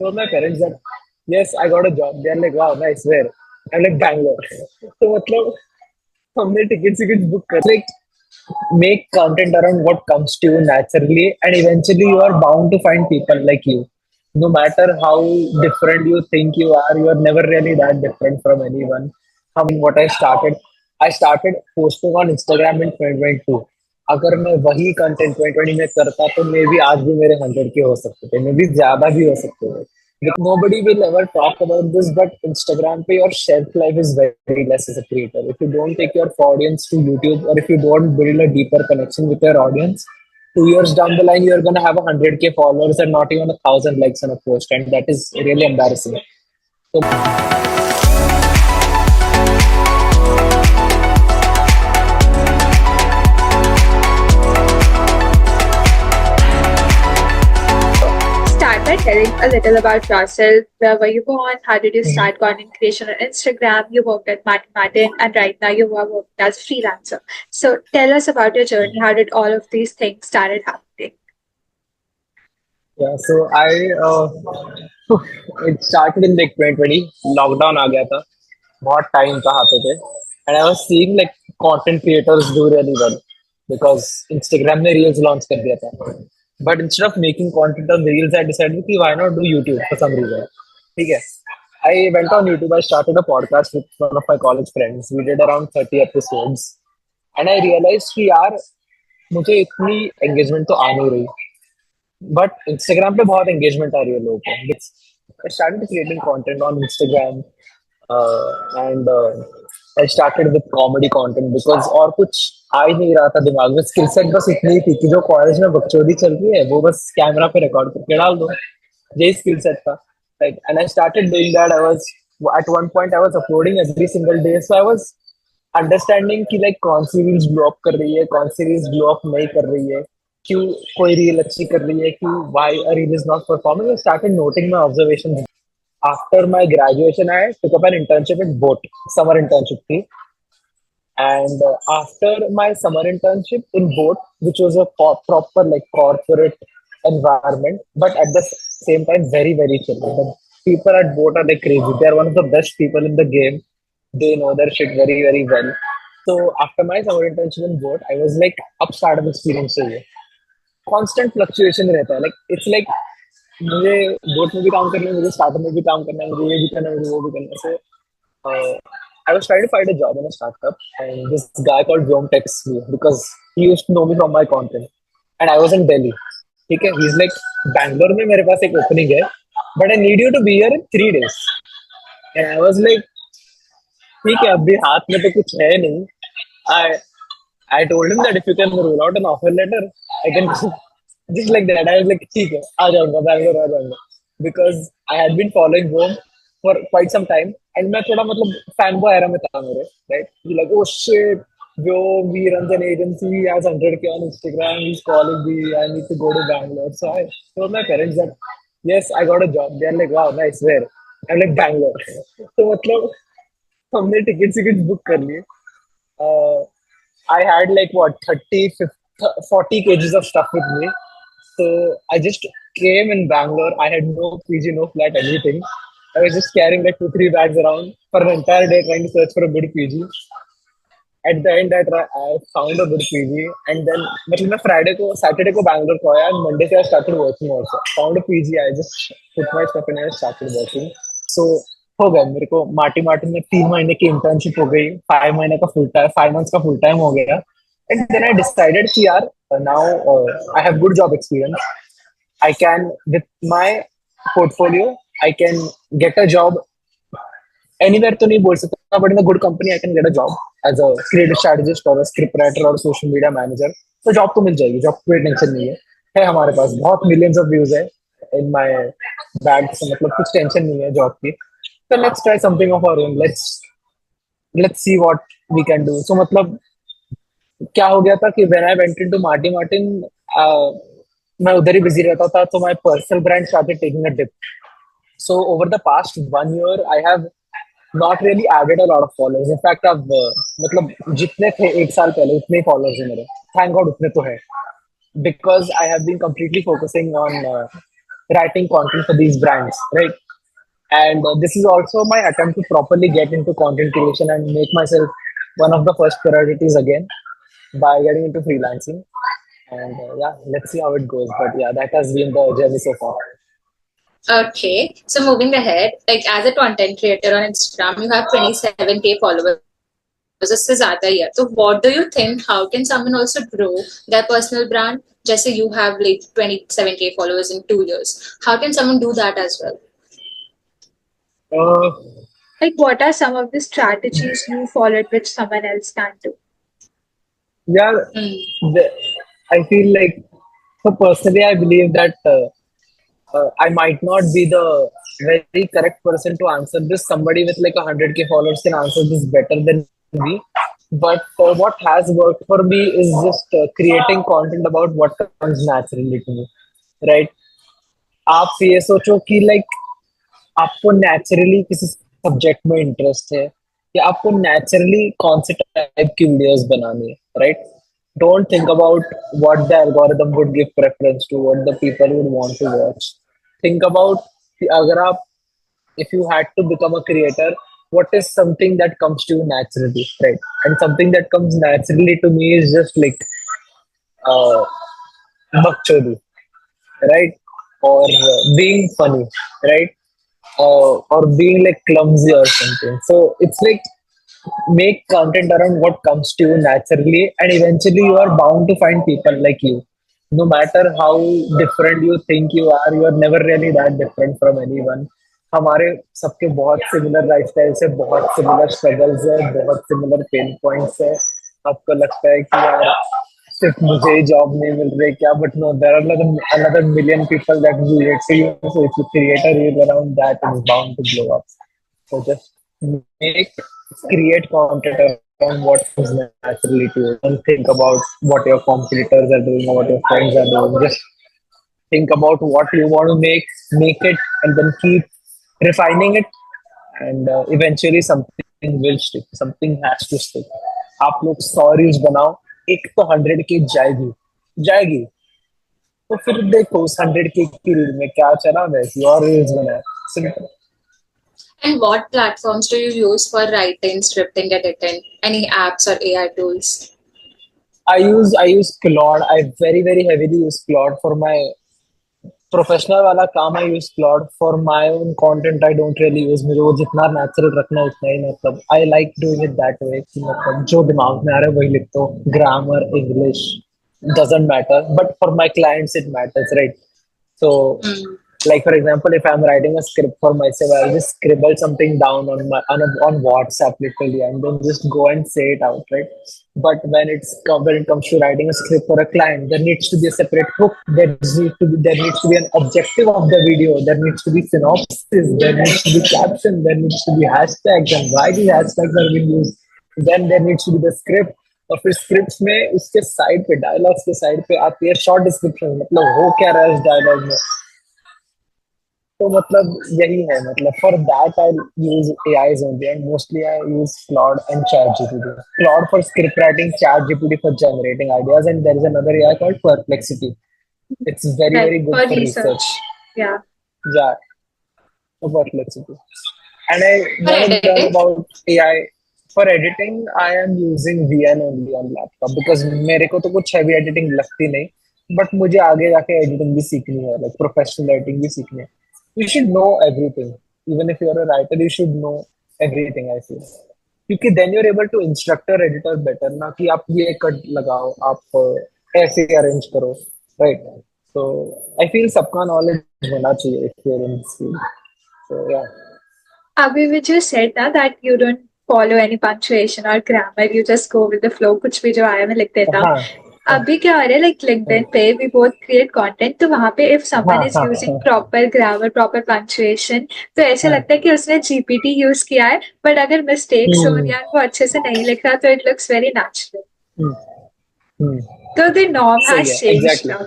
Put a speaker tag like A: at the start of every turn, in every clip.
A: told my parents that yes, I got a job. They're like, wow, nice. Where? I'm like Bangalore. So मतलब हमने tickets book कर like make content around what comes to you naturally, and eventually you are bound to find people like you. No matter how different you think you are, you are never really that different from anyone. What I started posting on Instagram in 2022. अगर मैं वही content 2020 में करता तो may be आज भी मेरे 100 के हो सकते थे, मे बी ज्यादा भी हो सकते थे. Nobody will ever talk about this, but Instagram पे your shelf life is very less as a creator. If you don't take your audience to YouTube, or if you don't build a deeper connection with your audience, 2 years down the line, you're gonna have 100K followers and not even 1,000 likes on a post, and that is really embarrassing. So
B: Start by telling a little about yourself. Where were you born? How did you start content creation on Instagram? You worked at Martin, and right now you are working as a freelancer. So tell us about your journey. How did all of these things started happening?
A: yeah, so it started in like 2020. Lockdown आ गया था. बहुत time था हाथों पे, and I was seeing like content creators do really well because Instagram ने reels launch कर दिया था. But instead of making content on reels, I decided कि why not do YouTube for some reason. ठीक है. I went on YouTube. I started a podcast with one of my college friends. We did around 30 episodes, and I realized कि यार मुझे इतनी engagement तो आ नहीं रही, but Instagram पे बहुत engagement आ रही है लोगों को. I started creating content on Instagram, and I started with comedy content because और कुछ आ ही नहीं रहा था दिमाग में. स्किल सेट बस इतनी ही थी कि जो कॉलेज में बकचोदी चल रही है वो बस कैमरा पे रिकॉर्ड करके डाल दो. यही स्किल सेट था. Like, and I started doing that. I was at one point I was uploading every single day, so I was understanding कि लाइक कौन सी रील्स ब्लो अप कर रही है, कौन सी रील्स ब्लो अप नहीं कर रही है, क्यों कोई रील अच्छी कर रही है, कि why a reel is not performing. I started noting my observations. After my graduation I took up an internship in boat. Summer internship थी. And after my summer internship in boat, which was a proper like corporate environment, but at the same time very very chill. The people at boat are like crazy. They are one of the best people in the game. They know their shit very very well. So after my summer internship in boat, I was like, अब startup experience चाहिए. Constant fluctuation रहता है. Like it's like मुझे boat में भी काम करना है, मुझे स्टार्टअप में भी काम करना है, मुझे ये भी करना है, मुझे वो भी करना है. So I was trying to find a job in a startup, and this guy called Vyom texts me because he used to know me from my content, and I was in Delhi. ठीक है, he's like, Bangalore में मेरे पास एक opening है, but I need you to be here in 3 days. And I was like, ठीक है, अभी हाथ में तो कुछ है नहीं. I I told him that if you can roll out an offer letter, I can just like that. I was like, ठीक है, आ जाऊंगा Bangalore, आ जाऊंगा, because I had been following Vyom for quite some time, and मैं थोड़ा मतलब fan boy era में था मेरे, right? He like, oh shit, bro, he runs an agency, he has 100K on Instagram, he's calling me, I need to go to Bangalore. So I told my parents that yes, I got a job. They're like, wow, nice. Where? I'm like, Bangalore. तो मतलब हमने tickets book कर लिए. uh, I had like what 40 kgs of stuff with me. So I just came in Bangalore. I had no PG, no flat, anything. I was just carrying like 2-3 bags around for an entire day trying to search for a good PG. At the end, I found a good PG, and then मतलब मैं Friday को Saturday को Bangalore को आया, and Monday से I started working also. Found a PG. I just put my stuff in and I started working. So हो गया मेरे को मार्टी मार्टिन में 3 महीने की इंटर्नशिप हो गई, 5 महीने का फुल टाइम, 5 मंथ्स का फुल टाइम हो गया. एंड देन आई डिसाइडेड कि यार now I have good job experience. I can, with my portfolio, I can get a job anywhere तो नहीं बोल सकता, but in a good company I can get a job as a creative strategist or a script writer or a social media manager. तो job तो मिल जाएगी, job कोई tension नहीं है हमारे पास बहुत मिलियंस ऑफ व्यूज है इन माय बैग, से मतलब कुछ टेंशन नहीं है जॉब की. तो let's try something of our own, let's see what we can do. So मतलब क्या हो गया था कि when I went into Marty Martin, मैं उधर ही बिजी रहता था, तो my personal brand started taking a dip. So over the past 1 year, I have not really added a lot of followers. In fact, अब मतलब जितने थे 1 साल पहले उतने ही followers हैं मेरे. Thank God उतने तो है. Because I have been completely focusing on writing content for these brands, right? And this is also my attempt to properly get into content creation and make myself one of the first priorities again by getting into freelancing. And yeah, let's see how it goes. But yeah, that has been the journey so far.
C: Okay, so moving ahead, like as a content creator on Instagram, you have 27K followers. उससे ज़्यादा ही है. So what do you think? How can someone also grow their personal brand? जैसे you have like 27K followers in 2 years. How can someone do that as well?
A: Uh,
B: Like, what are some of the strategies you followed which someone else can do?
A: yeah,
C: Hmm.
A: the, I feel like, so personally, I believe that I might not be the very correct person to answer this. Somebody with like 100K followers can answer this better than me. But what has worked for me is just creating content about what comes naturally to me, right? आप ये सोचो कि like आपको naturally किसी subject में interest है या आपको नेचुरली कौन से टाइप की वीडियोस बनानी है, right? Don't think about what the algorithm would give preference to, what the people would want to watch. Think about कि अगर आप, if you had to become a creator, what is something that comes to you naturally, right? And something that comes naturally to me is just like uh, bakchodi, right? Or being funny, right? Or being like clumsy or something. So it's like make content around what comes to you naturally, and eventually you are bound to find people like you. No matter how different you think you are never really that different from anyone. हमारे सबके बहुत similar lifestyle है, बहुत similar struggles है, बहुत similar pen points है. आपको लगता है कि यार सिर्फ मुझे ही जॉब नहीं मिल रही क्या, but no, there are another million people that relate to you. So if you create a reel around that, it's bound to blow up. So just make create content around what comes naturally to you. Don't think about what your competitors are doing or what your friends are doing. Just think about what you want to make it, and then keep refining it, and eventually something will stick. Something has to stick. आप लोग 100 reels बनाओ, एक तो 100 के जाएगी जाएगी, तो फिर देखो उस 100 के की रील में क्या चला, वैसी और रील्स बनाए. Simple.
C: And what platforms do you use for writing, scripting, editing? Any apps or AI tools?
A: I use Claude. I very heavily use Claude for my professional वाला काम. I use Claude for my own content. I don't really use. मुझे वो जितना natural रखना है उतना ही, मतलब I like doing it that way कि मतलब जो दिमाग में आ रहा है वही लिख दो. Grammar, English doesn't matter, but for my clients it matters, right? So
C: Hmm.
A: like for example, if I'm writing a script for myself, I'll just scribble something down on WhatsApp literally, and then just go and say it out, right? But when it comes to writing a script for a client, there needs to be a separate hook. There needs to be an objective of the video. There needs to be synopsis. There needs to be caption. There needs to be hashtags and why these hashtags are being used. Then there needs to be the script. और फिर script में उसके side पे, dialogues के side पे आती है short description, मतलब हो क्या रहा है उस डायलॉग में. तो मतलब यही है, मतलब for that I use AIs only, and mostly I use Claude and ChatGPT. Claude for script writing, ChatGPT for generating ideas, and there is another AI called Perplexity. It's
B: Right,
A: very
B: for
A: good for research.
B: research. Yeah.
A: Yeah, for Perplexity. And I
C: For
A: want to learn
C: editing?
A: about AI. For editing, I am using VN only on laptop because मेरे को तो कुछ heavy editing लगती नहीं, but मुझे आगे जाके editing भी सीखनी है, like professional editing भी सीखनी है. You should know everything. Even if you're a writer, you should know everything, I feel. क्योंकि then you're able to instruct your editor better, ना कि आप ये कट लगाओ, आप ऐसे arrange करो, right? So I feel सबका knowledge होना चाहिए if you're in this field. So yeah.
B: Abhi, which you said ना that you don't follow any punctuation or grammar, you just go with the flow. कुछ भी जो आया मैं लिख देता हूँ.
A: हाँ
B: अभी क्या हो रहा है, like LinkedIn पे we both create content, तो वहां पे if
A: हाँ
B: someone is
A: हाँ
B: using
A: हाँ
B: proper grammar, proper punctuation, तो ऐसे
A: हाँ.
B: लगता है कि उसने GPT यूज किया है. बट अगर मिस्टेक्स हो
A: हम्म
B: या वो अच्छे से नहीं लिख रहा, तो it looks very natural.
A: Hmm hmm.
B: So the norm
A: सही
B: has
A: है,
B: changed
A: एग्जैक्टली.
B: now.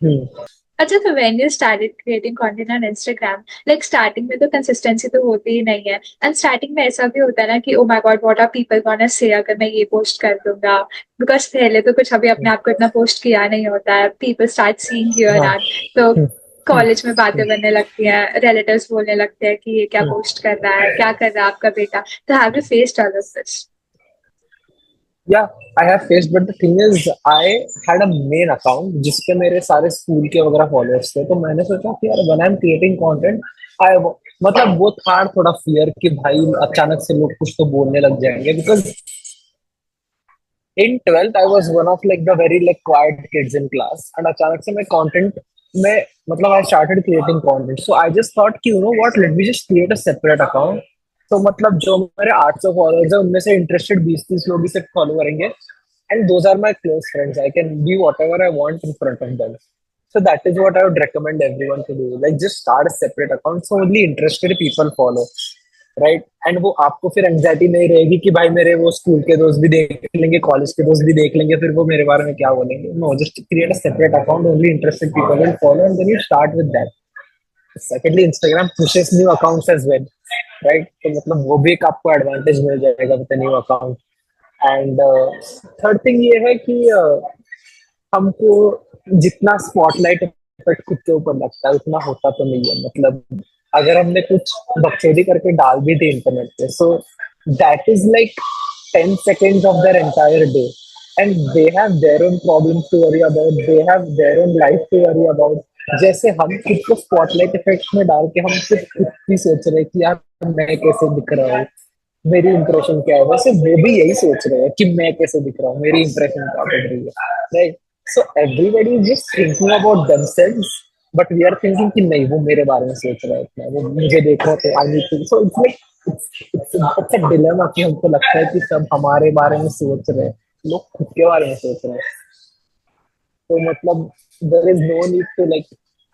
A: हम्म.
B: अच्छा, तो when you started creating content on Instagram, like starting में तो consistency तो होती ही नहीं है, and starting में ऐसा भी होता है ना कि oh my god, what are people gonna say अगर मैं ये post कर दूंगा, because पहले तो कुछ अभी अपने आप को इतना post किया नहीं होता है, people start seeing here and
A: हाँ.
B: that, तो कॉलेज में बातें बनने लगती हैं, रिलेटिव्स बोलने लगते हैं कि ये क्या पोस्ट कर रहा है, क्या कर रहा है आपका बेटा. तो have you faced all of this?
A: Yeah, I have faced, but the thing is, I had a main account जिसपे मेरे सारे स्कूल के वगैरह फॉलोअर्स थे, तो मैंने सोचा कि यार when I'm creating content, I मतलब वो था थोड़ा फियर कि भाई अचानक से लोग कुछ तो बोलने लग जाएंगे, because in 12th I was one of like the very like quiet kids in class, and अचानक से मैं content में मतलब I started creating content, so I just thought कि you know what, let me just create a separate account. तो मतलब जो मेरे 800 फॉलोअर्स है उनमें से इंटरेस्टेड 20-30 लोग ही सिर्फ फॉलो करेंगे, and those are my close friends, I can be whatever I want in front of them. So that is what I would recommend everyone to do. Like just start a separate account so only interested people follow, right? And वो आपको फिर anxiety नहीं रहेगी कि भाई मेरे वो school के दोस्त भी देख लेंगे, कॉलेज के दोस्त भी देख लेंगे, फिर वो मेरे बारे में क्या बोलेंगे. No, just create a separate account, only interested people will follow, and then you start with that. Secondly, Instagram pushes new accounts as well, right? तो मतलब वो भी एक आपको एडवांटेज मिल जाएगा with new account. And third thing ये है कि हमको जितना स्पॉटलाइट इफेक्ट खुद के ऊपर लगता है उतना होता तो नहीं है. मतलब अगर हमने कुछ बकचोदी करके डाल भी दी इंटरनेट पे, so that is like 10 seconds of their entire day, and they have their own problems to worry about, they have their own life to worry about. जैसे हम खुद को स्पॉटलाइट इफेक्ट में डाल के हम सिर्फ खुद ही सोच रहे हैं कि यार मैं कैसे दिख रहा हूँ, मेरी इंप्रेशन क्या है, वैसे वो भी यही सोच रहे हैं कि मैं कैसे दिख रहा हूँ, मेरी इंप्रेशन क्या बढ़ रही है, right? So everybody is just thinking about themselves, but we are thinking कि नहीं वो मेरे बारे में सोच रहा है इतना, वो मुझे देखो तो I need to. So it's like it's a dilemma कि हमको लगता है कि सब हमारे बारे में सोच रहे हैं, लोग खुद के बारे में सोच रहे हैं. तो मतलब there is no need to like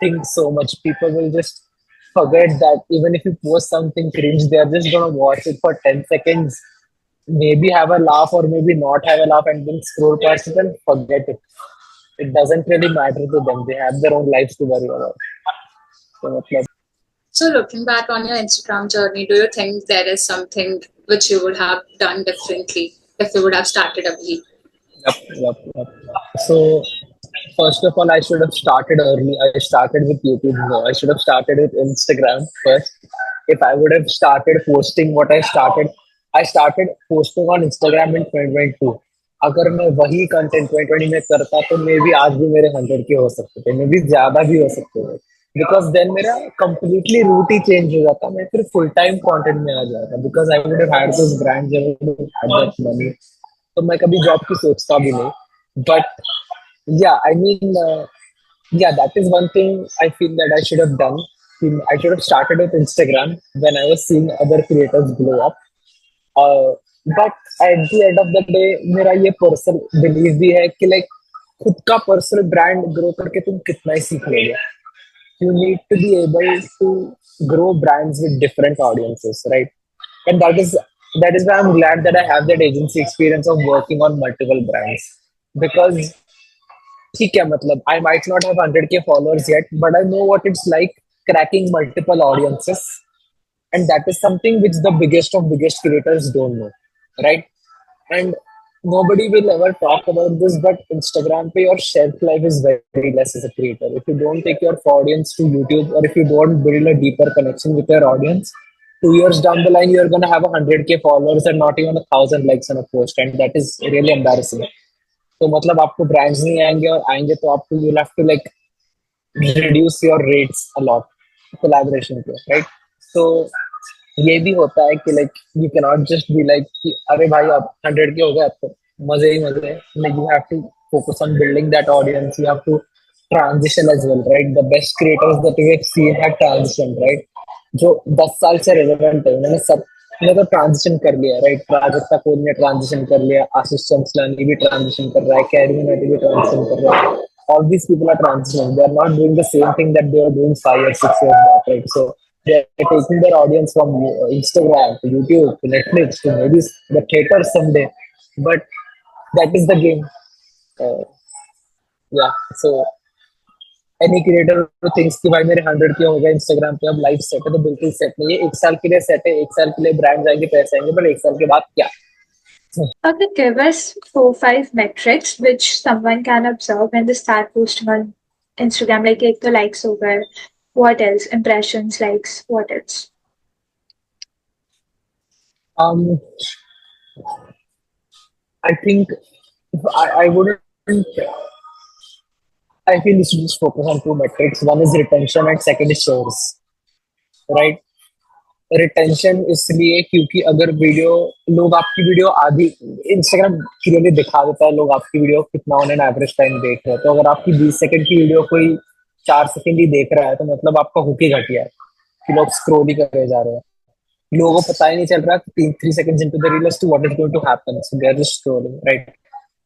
A: think so much. People will just forget that even if you post something cringe, they're just gonna watch it for 10 seconds, maybe have a laugh or maybe not have a laugh, and then scroll past it and forget it. It doesn't really matter to them. They have their own lives to worry about. So, मतलब,
C: So looking back on your Instagram journey, do you think there is something which you would have done differently if you would have started early?
A: yep. So, first of all, I should have started early. I started with YouTube. No, I should have started with Instagram first. If I would have started posting what I started posting on Instagram in 2022. अगर मैं वही content 2020 में करता तो may be आज भी मेरे 100 के हो सकते थे, मे बी ज्यादा भी हो सकते थे, बिकॉज देन मेरा कंप्लीटली रूट ही चेंज हो जाता, मैं फिर फुल टाइम कंटेंट में आ जाता, because I would have had those brands, I would have had that money. तो मैं कभी जॉब की सोचता भी नहीं. But yeah, I mean, yeah, that is one thing I feel that I should have done. I should have started with Instagram when I was seeing other creators blow up. But at the end of the day, मेरा ये personal believe भी है कि like खुद का personal brand grow करके तुम कितना ही सीख लोगे. You need to be able to grow brands with different audiences, right? And that is why I'm glad that I have that agency experience of working on multiple brands, because ठीक है मतलब I might not have 100K followers yet, but I know what it's like cracking multiple audiences, and that is something which the biggest creators don't know, right? And nobody will ever talk about this, but Instagram pe your shelf life is very less as a creator. If you don't take your audience to YouTube, or if you don't build a deeper connection with your audience, 2 years down the line you're gonna have 100K followers and not even 1,000 likes on a post, and that is really embarrassing. तो मतलब आपको brands नहीं आएंगे, और आएंगे तो आपको you have to like reduce your rates a lot collaboration पे, राइट? तो ये भी होता है कि like you can not just be like कि अरे भाई अब 100K हो गए अब तो मजे ही मजे हैं. Like you have to focus on building that audience, you have to transition as well, right? The best creators that we have seen have transition, right? जो 10 साल से रेलेवेंट है उन्होंने तो ट्रांजिशन कर लिया, राइट? प्राजक्ता कोहली ने ट्रांजिशन कर लिया, आशीष चंचलानी भी ट्रांजिशन कर रहा है, कैरी मिनाटी भी ट्रांजिशन कर रहा है. All these people are transitioning. They are not doing the same thing that they were doing 5 or 6 years back, right? So they are taking their audience from Instagram to YouTube to Netflix to maybe the theater someday. But that is the game. Uh, yeah. So any creator who thinks कि भाई मेरे 100K हो गए Instagram पे अब life set है, तो बिल्कुल सेट नहीं है. 1 साल के लिए सेट है, 1 साल के लिए ब्रांड आएंगे, पैसे आएंगे, but 1 साल के बाद क्या?
B: Okay, give us 4, 5 metrics which someone can observe when they start posting on Instagram like एक तो likes हो गए. What else? Impressions, likes, what else?
A: Um, I think I wouldn't. I feel you should just focus on two metrics. One is retention and second is shares. Right? Retention इसलिए क्योंकि अगर video लोग आपकी video आधी Instagram clearly दिखा देता है लोग आपकी वीडियो कितना ऑन एन एवरेज टाइम देख रहे हैं तो अगर आपकी 20 सेकंड की वीडियो कोई 4 सेकंड ही देख रहा है तो मतलब आपका हुक ही घटिया है कि लोग स्क्रोल ही करे जा रहे हैं लोगों को पता ही नहीं चल रहा 3 3 seconds into the reel as to what is going to happen so they are just scrolling right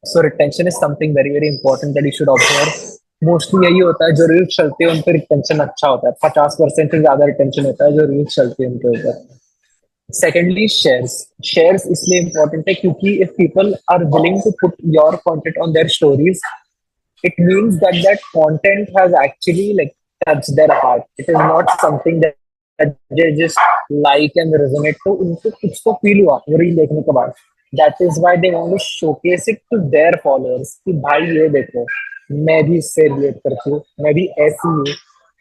A: so retention is something very very important that you should observe mostly यही होता है जो रील्स चलते हैं उन पर रिटेंशन अच्छा होता है 50% से ज्यादा रिटेंशन होता है जो रील्स चलते हैं उनके ऊपर सेकेंडली शेयर्स इसलिए इंपॉर्टेंट है क्योंकि if people are willing to put your content on their stories it means that that content has actually like touched their heart. It is not something that they just like and resonate. तो उनको कुछ तो feel हुआ वो reel देखने के बाद. That is why they want to showcase it to their followers कि भाई ये देखो मैं भी इससे रिलेट करती हूँ मैं भी ऐसी हूँ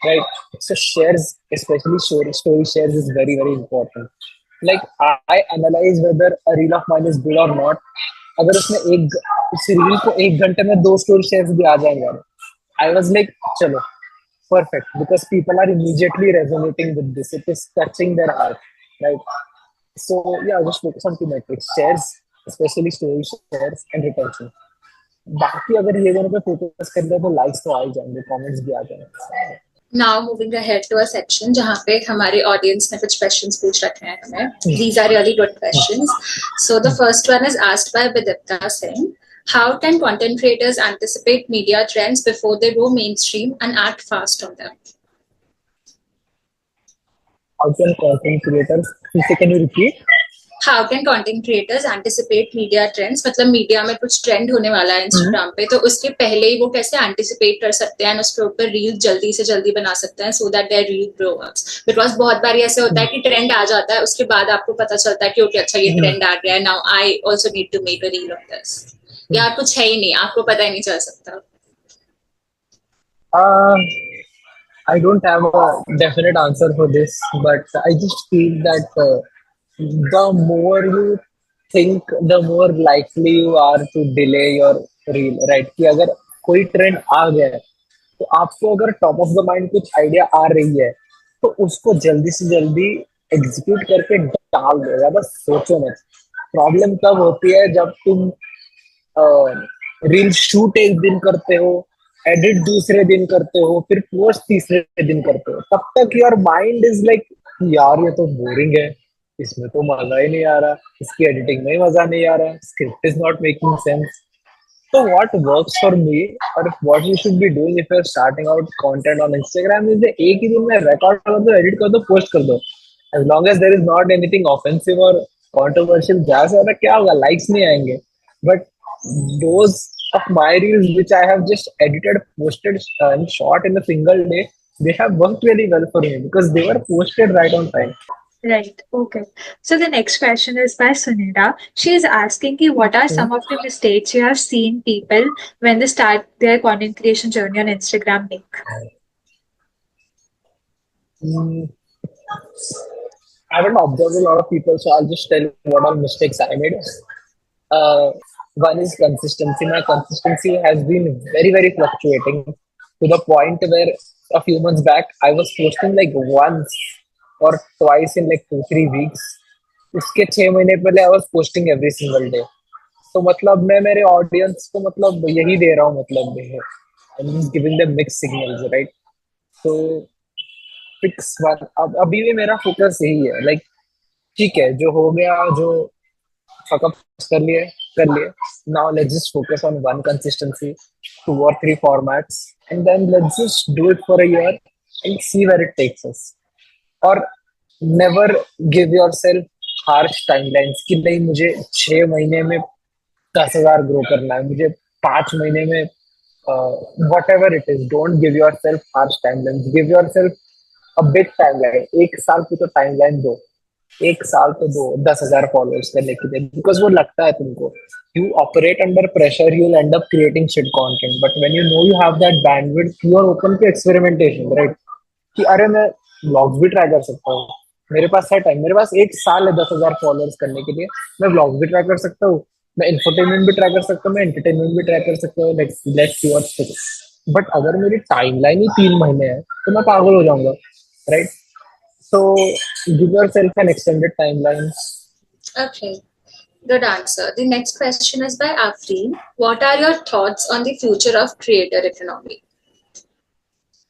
A: right so shares especially story shares is very very important like I analyze whether a reel of mine is good or not अगर उसमें एक उस रील को 1 घंटे में 2 स्टोरी शेयर्स भी आ जाएंगे आई वाज लाइक चलो perfect because people are immediately resonating with this it is touching their heart right so yeah just focus on two metrics shares especially story shares and retention बाकी अगर ये दोनों पे focus कर ले तो likes तो आ ही जाएंगे कमेंट्स भी आ जाएंगे
C: Now moving ahead to a section जहाँ पे हमारे audience ने कुछ questions पूछ रखे हैं हमें. These are really good questions. So the first one is asked by Vidipta Singh. How can content creators anticipate media trends before they go mainstream and act fast on them?
A: how can content creators can you repeat
C: How can content creators anticipate media trends? मतलब media में कुछ trend होने वाला है Instagram पे तो उसके पहले ही वो कैसे एंटिसिपेट कर सकते हैं उसके ऊपर रील जल्दी से जल्दी बना सकते हैं so that their reel grow ups because बहुत बार ऐसे होता है कि ट्रेंड आ जाता है उसके बाद आपको पता चलता है कि ओके अच्छा ये ट्रेंड आ गया है now I also need to make a reel of this या कुछ है ही नहीं आपको पता ही नहीं चल सकता.
A: I don't have a definite answer for this, but I just feel that the more you think, the more likely you are to delay your reel, right? कि अगर कोई ट्रेंड आ गया है तो आपको अगर टॉप ऑफ द माइंड कुछ आइडिया आ रही है तो उसको जल्दी से जल्दी एग्जीक्यूट करके डाल दो ज्यादा सोचो मत प्रॉब्लम तब होती है जब तुम रील शूट एक दिन करते हो एडिट दूसरे दिन करते हो फिर पोस्ट तीसरे दिन करते हो तब तक योर माइंड इज लाइक यार ये तो बोरिंग है इसमें तो मजा ही नहीं आ रहा इसकी एडिटिंग में मजा नहीं आ रहा script is not making sense so what works for me or what you should be doing if you're starting out content on Instagram is एक ही दिन में record कर दो edit कर दो post कर दो as long as there is not anything offensive or controversial ज्यादा से ज्यादा क्या होगा likes नहीं आएंगे but those of my reels which I have just edited posted and shot in a single day they have worked really well for me because they were posted right on time.
B: Right. Okay. So the next question is by Sunita. She is asking ki what are some of the mistakes you have seen people when they start their content creation journey on Instagram make?
A: I haven't observed a lot of people, so I'll just tell you what all mistakes I made. One is consistency. My consistency has been very, very fluctuating to the point where a few months back I was posting like once or twice in like 2 3 weeks. उसके 6 महीने पहले I was posting every single day. तो मतलब मैं मेरे audience को मतलब यही दे रहा हूँ मतलब I'm just giving them mixed signals, right? So fix one. अब अभी भी मेरा फोकस यही है like ठीक है जो हो गया जो फकअप कर लिए now let's just focus on one consistency 2 or 3 formats and then let's just do it for a year and see where it takes us और never give yourself harsh timelines कि नहीं मुझे 6 महीने में 10,000 ग्रो करना है मुझे 5 महीने में whatever it is don't give yourself harsh timelines give yourself a big timeline 1 साल की तो timeline दो एक साल तो दो 10,000 फॉलोअर्स करने के लिए, बिकॉज वो लगता है तुमको, you operate under pressure, you will end up creating shit content, but when you know you have that bandwidth, you are open to experimentation, right? कि अरे मैं व्लॉग्स भी ट्राई कर सकता हूँ, मेरे पास है टाइम, मेरे पास एक साल है 10,000 फॉलोअर्स करने के लिए, मैं व्लॉग्स भी ट्राई कर सकता हूँ, मैं इंफरटेनमेंट भी ट्राई कर सकता हूँ, मैं एंटरटेनमेंट भी ट्राई कर सकता हूँ, let's see what sticks. But अगर मेरी टाइमलाइन ही 3 महीने है तो मैं पागल हो जाऊंगा, right? So give yourself an extended timeline.
C: Okay. Good answer. The next question is by Afreen. What are your thoughts on the future of creator economy?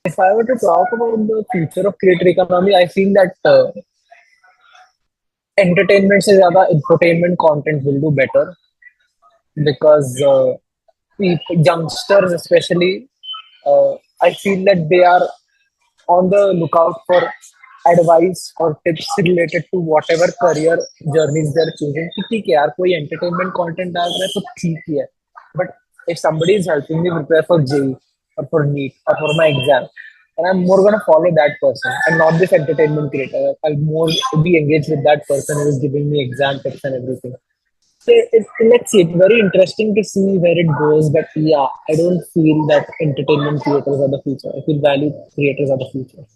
A: If I were to talk about the future of creator economy, I feel that entertainment से ज़्यादा infotainment content will do better, because youngsters especially, I feel that they are on the lookout for advice or tips related to whatever career journeys they're choosing. कि ठीक है यार, कोई entertainment content डाल रहा है तो ठीक ही है, but if somebody is helping me prepare for JEE or for NEET or for my exam, and I'm more gonna follow that person and not this entertainment creator. I'll more be engaged with that person who is giving me exam tips and everything. So let's see. It's very interesting to see where it goes. But yeah, I don't feel that entertainment creators are the future. I feel value creators are the future.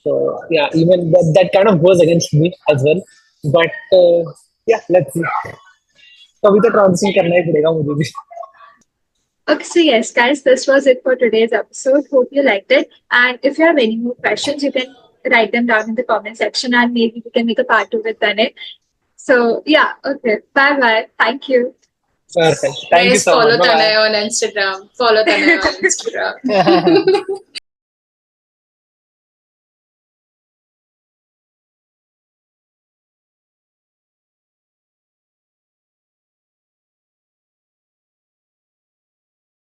A: So yeah, even that kind of goes against me as well. But yeah, let's see. कभी तो transition करना ही पड़ेगा मुझे भी.
B: Okay, so yes, guys, this was it for today's episode. Hope you liked it. And if you have any more questions, you can write them down in the comment section and maybe we can make a part 2 with Tanay. So yeah, okay. Bye bye. Thank you.
A: Perfect. Thank you
C: Guys,
A: so
C: follow
A: much. Bye
C: Tanay on Instagram. Follow Tanay on
A: bye.
C: Instagram.